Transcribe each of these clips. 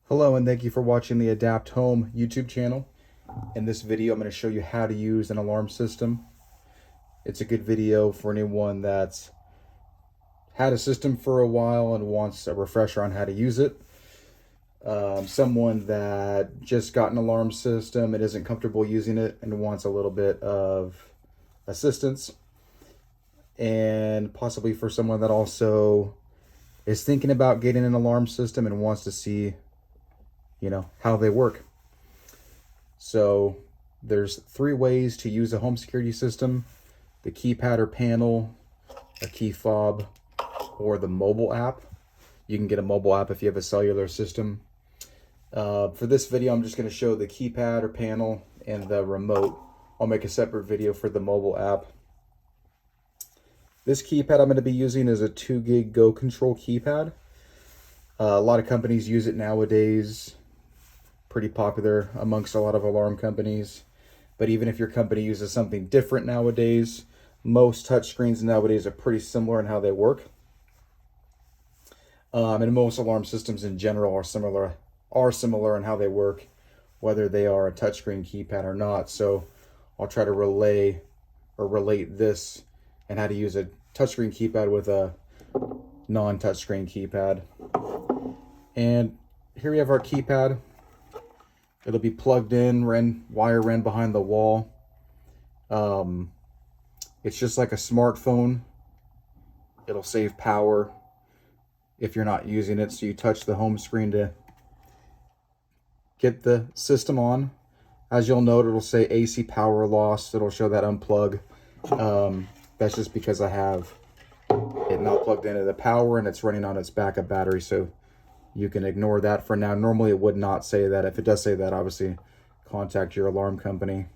Hello and thank you for watching the Adapt Home YouTube channel. In this video, I'm going to show you how to use an alarm system. It's a good video for anyone that's had a system for a while and wants a refresher on how to use it. Someone that just got an alarm system and isn't comfortable using it and wants a little bit of assistance. And possibly for someone that also is thinking about getting an alarm system and wants to see how they work. So there's 3 ways to use a home security system: the keypad or panel, a key fob, or the mobile app. You can get a mobile app if you have a cellular system. For this video, I'm just going to show the keypad or panel and the remote. I'll make a separate video for the mobile app. This keypad I'm going to be using is a 2 gig Go Control keypad. A lot of companies use it nowadays. Pretty popular amongst a lot of alarm companies. But even if your company uses something different nowadays, most touchscreens nowadays are pretty similar in how they work. And most alarm systems in general are similar in how they work, whether they are a touchscreen keypad or not. So I'll try to relate this and how to use a touchscreen keypad with a non-touchscreen keypad. And here we have our keypad. It'll be plugged in, wire ran behind the wall. It's just like a smartphone. It'll save power if you're not using it. So you touch the home screen to get the system on. As you'll note, it'll say AC power loss. It'll show that unplug. That's just because I have it not plugged into the power and it's running on its backup battery. So you can ignore that for now. Normally it would not say that. If it does say that, obviously contact your alarm company.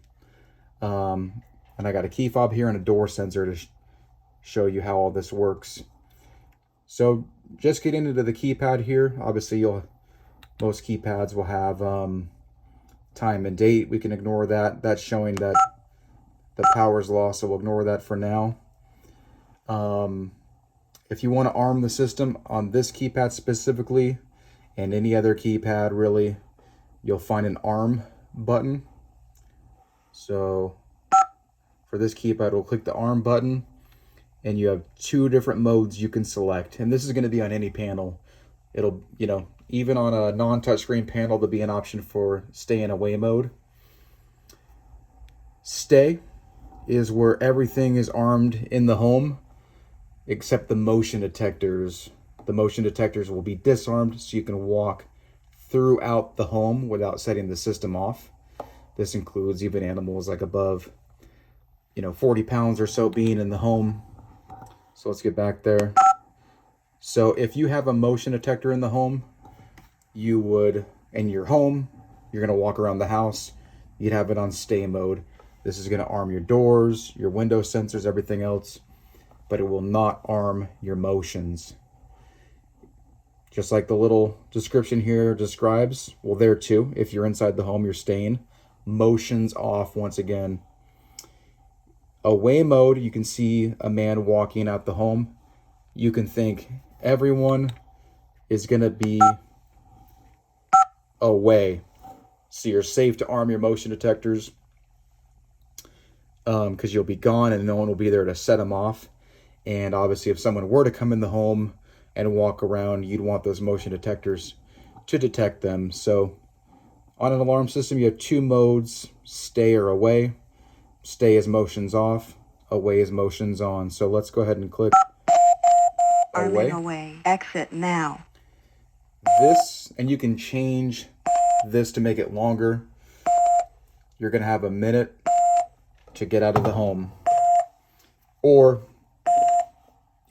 And I got a key fob here and a door sensor to show you how all this works. So just getting into the keypad here. Obviously most keypads will have time and date. We can ignore that. That's showing that the power's lost, so we'll ignore that for now. If you want to arm the system on this keypad specifically, and any other keypad really, you'll find an arm button. So for this keypad, we'll click the arm button, and you have 2 different modes you can select. And this is going to be on any panel. It'll, even on a non-touchscreen panel, there'll be an option for stay and away mode. Stay is where everything is armed in the home except the motion detectors. The motion detectors will be disarmed so you can walk throughout the home without setting the system off. This includes even animals like above 40 pounds or so being in the home. So let's get back there. So if you have a motion detector in the home, you would, in your home, you're going to walk around the house, you'd have it on stay mode. This is going to arm your doors, your window sensors, everything else, but it will not arm your motions. Just like the little description here describes, well, there too, if you're inside the home, you're staying. Motions off once again. Away mode, you can see a man walking out the home. You can think everyone is going to be away. So you're safe to arm your motion detectors because you'll be gone and no one will be there to set them off. And obviously if someone were to come in the home and walk around, you'd want those motion detectors to detect them. So on an alarm system, you have 2 modes: stay or away. Stay is motions off, away is motions on. So let's go ahead and click away. Away. Exit now. This, and you can change this to make it longer. You're going to have a minute to get out of the home. Or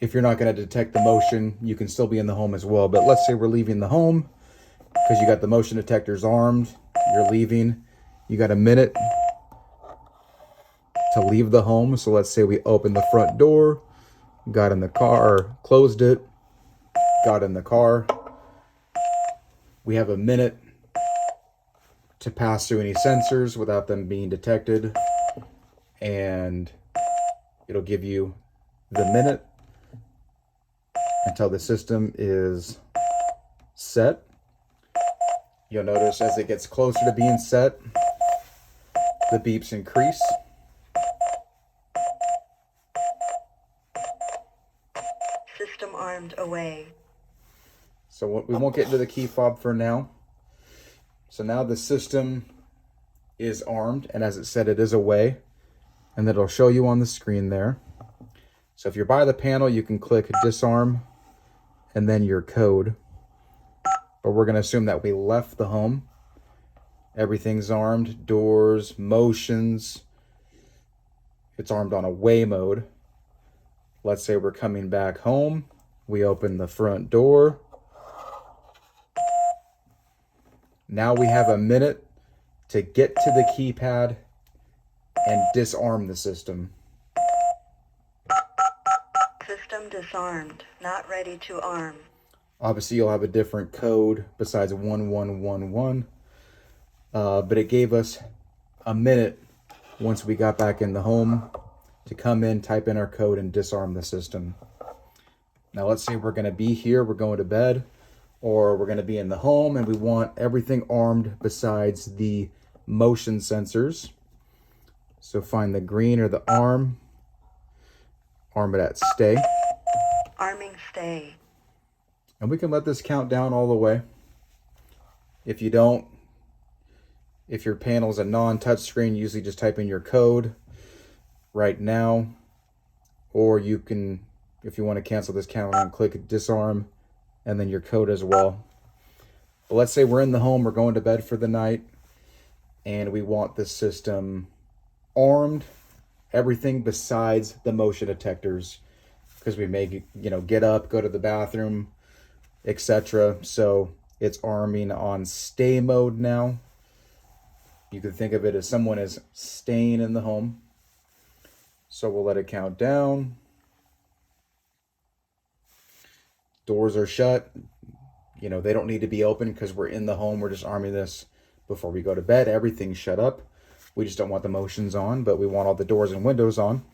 if you're not going to detect the motion, you can still be in the home as well. But let's say we're leaving the home because you got the motion detectors armed. You're leaving. You got a minute to leave the home. So let's say we opened the front door, got in the car, closed it, got in the car. We have a minute to pass through any sensors without them being detected. And it'll give you the minute until the system is set. You'll notice as it gets closer to being set, the beeps increase. System armed away. So we won't get into the key fob for now. So now the system is armed, and as it said, it is away, and it'll show you on the screen there. So if you're by the panel, you can click disarm and then your code. But we're going to assume that we left the home. Everything's armed, doors, motions. It's armed on away mode. Let's say we're coming back home. We open the front door. Now we have a minute to get to the keypad and disarm the system. System disarmed. Not ready to arm. Obviously, you'll have a different code besides 1111. But it gave us a minute once we got back in the home to come in, type in our code, and disarm the system. Now, let's say we're going to be here, we're going to bed, or we're going to be in the home, and we want everything armed besides the motion sensors. So find the green or the arm it at stay. Arming stay. And we can let this count down all the way. If your panel is a non-touch screen, usually just type in your code right now. Or you can, if you want to cancel this countdown, click disarm and then your code as well. But let's say we're in the home, we're going to bed for the night, and we want the system armed, everything besides the motion detectors, because we may get up, go to the bathroom, etc. So it's arming on stay mode now. You can think of it as someone is staying in the home. So we'll let it count down. Doors are shut. They don't need to be open because we're in the home. We're just arming this before we go to bed. Everything's shut up. We just don't want the motions on, but we want all the doors and windows on.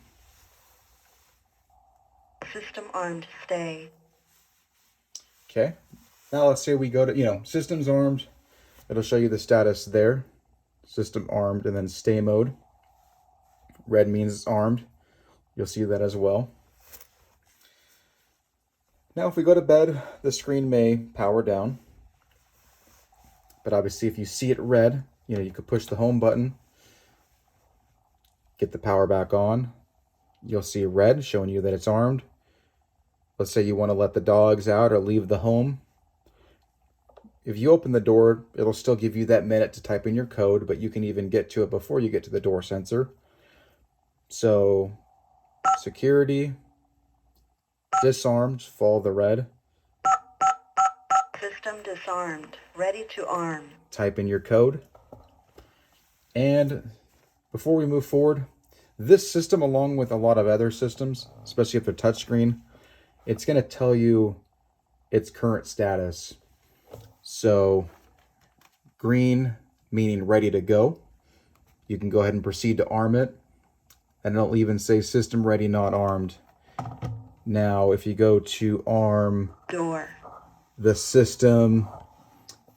System armed stay. Okay. Now let's say we go to, system's armed. It'll show you the status there. System armed, and then stay mode. Red means it's armed. You'll see that as well. Now if we go to bed, the screen may power down. But obviously if you see it red, you could push the home button, get the power back on. You'll see red showing you that it's armed. Let's say you want to let the dogs out or leave the home. If you open the door, it'll still give you that minute to type in your code, but you can even get to it before you get to the door sensor. So, security, disarmed, follow the red. System disarmed. Ready to arm. Type in your code. And before we move forward, this system, along with a lot of other systems, especially if they're touchscreen, it's going to tell you its current status. So green meaning ready to go. You can go ahead and proceed to arm it. And it'll even say system ready, not armed. Now, if you go to arm door, the system,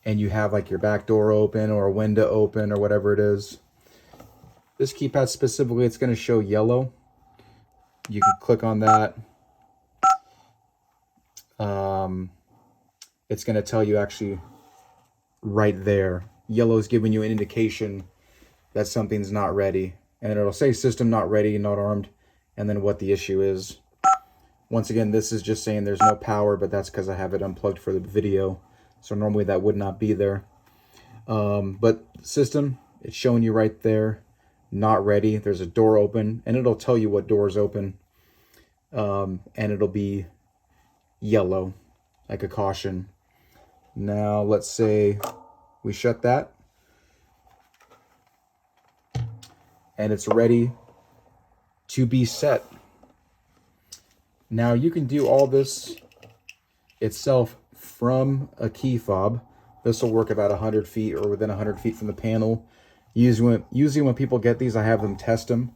and you have like your back door open or a window open or whatever it is, this keypad specifically, it's going to show yellow. You can click on that. It's going to tell you actually right there. Yellow is giving you an indication that something's not ready. And it'll say system not ready, not armed, and then what the issue is. Once again, this is just saying there's no power, but that's because I have it unplugged for the video. So normally that would not be there. But system, it's showing you right there, not ready. There's a door open, and it'll tell you what door is open. And it'll be yellow, like a caution. Now, let's say we shut that. And it's ready to be set. Now you can do all this itself from a key fob. This will work about 100 feet or within 100 feet from the panel. Usually when people get these, I have them test them.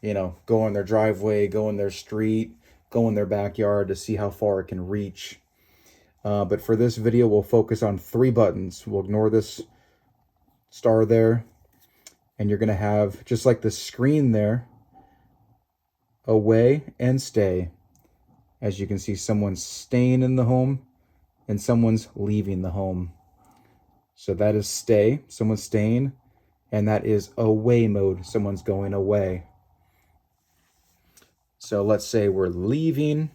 Go in their driveway, go in their street, go in their backyard to see how far it can reach. But for this video, we'll focus on 3 buttons. We'll ignore this star there. And you're going to have, just like the screen there, away and stay. As you can see, someone's staying in the home and someone's leaving the home. So that is stay, someone's staying, and that is away mode, someone's going away. So let's say we're leaving.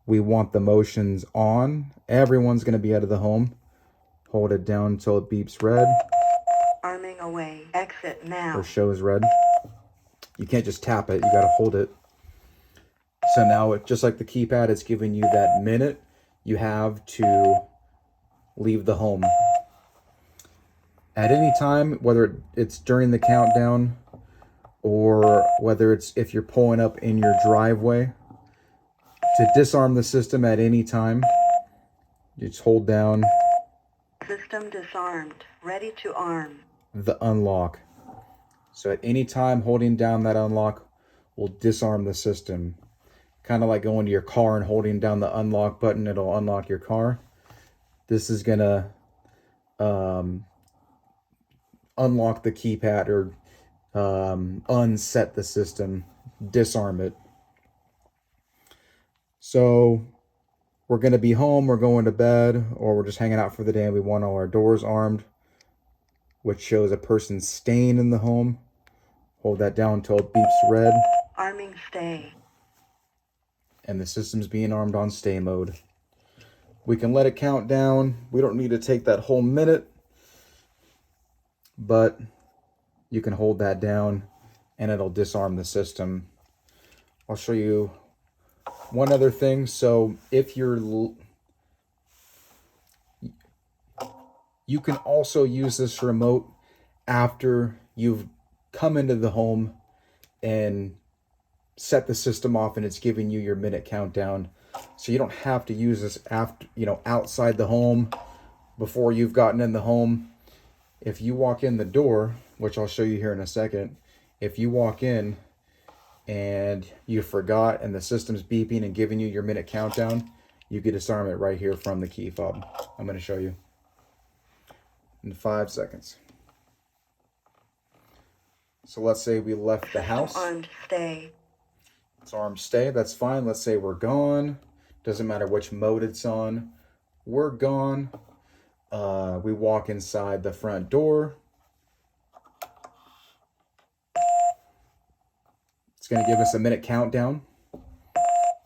We want the motions on. Everyone's going to be out of the home. Hold it down until it beeps red. Arming away. Exit now. Or shows red. You can't just tap it, you got to hold it. So now, just like the keypad, it's giving you that minute you have to leave the home. At any time, whether it's during the countdown or whether it's if you're pulling up in your driveway, to disarm the system at any time, you just hold down System disarmed. Ready to arm. the unlock. So at any time, holding down that unlock will disarm the system. Kind of like going to your car and holding down the unlock button, it'll unlock your car. This is gonna unlock the keypad or unset the system, disarm it. So we're gonna be home, we're going to bed, or we're just hanging out for the day and we want all our doors armed, which shows a person staying in the home. Hold that down until it beeps red. Arming stay. And the system's being armed on stay mode. We can let it count down. We don't need to take that whole minute, but you can hold that down and it'll disarm the system. I'll show you one other thing. So if you can also use this remote after you've come into the home and set the system off and it's giving you your minute countdown. So you don't have to use this after, outside the home before you've gotten in the home. If you walk in the door, which I'll show you here in a second, if you walk in and you forgot and the system's beeping and giving you your minute countdown, you can disarm it right here from the key fob. I'm going to show you in 5 seconds. So let's say we left the house. Armed stay. It's armed stay, that's fine. Let's say we're gone. Doesn't matter which mode it's on. We're gone. We walk inside the front door. It's going to give us a minute countdown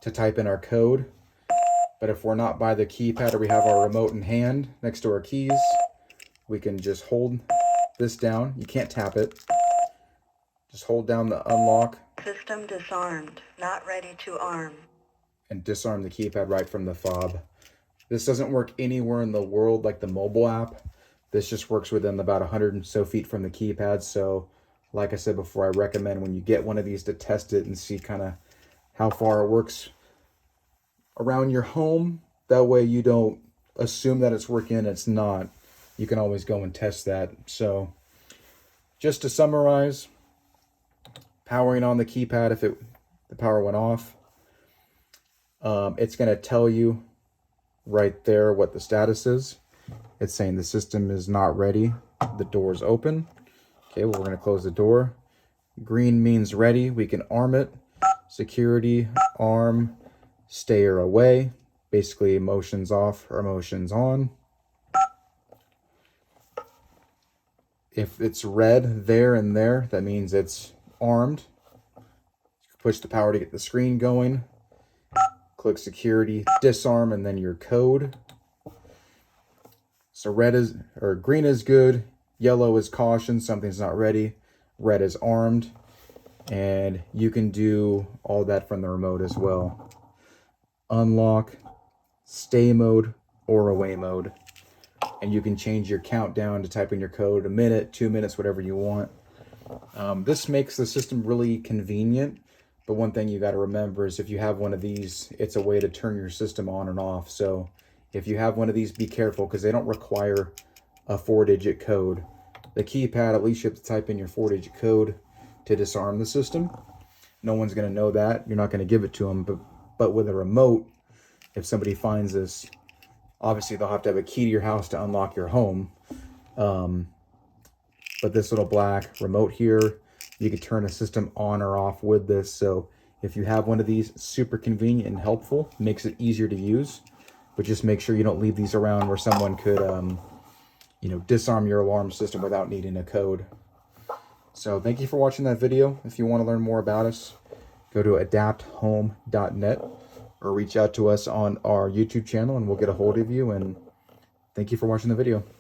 to type in our code. But if we're not by the keypad or we have our remote in hand next to our keys, we can just hold this down. You can't tap it. Just hold down the unlock. System disarmed. Not ready to arm. And disarm the keypad right from the fob. This doesn't work anywhere in the world like the mobile app. This just works within about 100 and so feet from the keypad. So like I said before, I recommend when you get one of these to test it and see kind of how far it works around your home. That way you don't assume that it's working and it's not. You can always go and test that. So just to summarize, powering on the keypad if the power went off. It's going to tell you right there what the status is. It's saying the system is not ready. The door's open. Okay, well, we're going to close the door. Green means ready. We can arm it. Security, arm, stay or away. Basically, motions off or motions on. If it's red there and there, that means it's armed. Push the power to get the screen going. Click security, disarm, and then your code. So green is good, yellow is caution, something's not ready, red is armed, and you can do all that from the remote as well. Unlock, stay mode, or away mode. And you can change your countdown to type in your code, a minute, 2 minutes, whatever you want. This makes the system really convenient. But one thing you got to remember is if you have one of these, it's a way to turn your system on and off. So if you have one of these, be careful because they don't require a 4-digit code. The keypad, at least you have to type in your 4-digit code to disarm the system. No one's going to know that. You're not going to give it to them. But with a remote, if somebody finds this, obviously they'll have to have a key to your house to unlock your home. But this little black remote here, you can turn a system on or off with this. So if you have one of these, super convenient and helpful, makes it easier to use. But just make sure you don't leave these around where someone could, you know, disarm your alarm system without needing a code. So thank you for watching that video. If you want to learn more about us, go to adapthome.net or reach out to us on our YouTube channel and we'll get a hold of you. And thank you for watching the video.